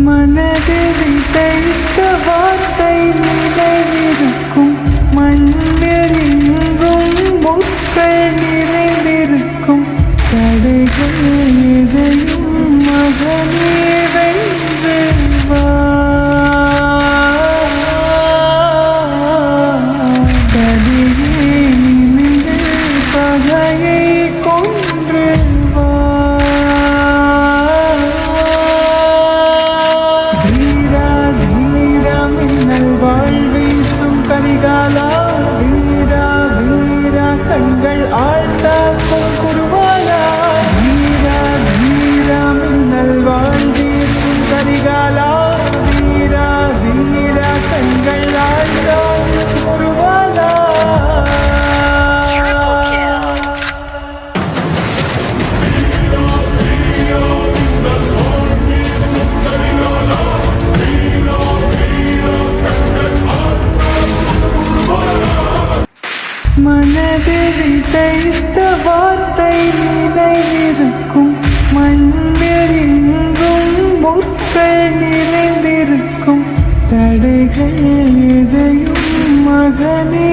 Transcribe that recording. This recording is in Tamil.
மனதில் விதைத்த வார்த்தை நினைவிருக்கும், மண்ணில் எங்கும் முட்கள் நிறைந்திருக்கும். தடைகள் எதையும் மகனே வென்று வா. தடையே நிமிந்து பகையை கொன்று வா. தீரா தீரா மின்னல் வாழ்வீசும் கரிகாலா, வீரா வீரா கண்கள் ஆழ்ந்தாக்கும் குருவாலா. வீரா வீரா மின்னல் வாழ்வீசும் கரிகாலா, வீரா வீரா கண்கள் ஆழ்ந்தாக்கும் குருவாலா. மனதில் விதைத்த வார்த்தை நினைவிருக்கும், மண்ணில் எங்கும் முட்கள் நிறைந்திருக்கும். தடைகள் எதையும் மகனே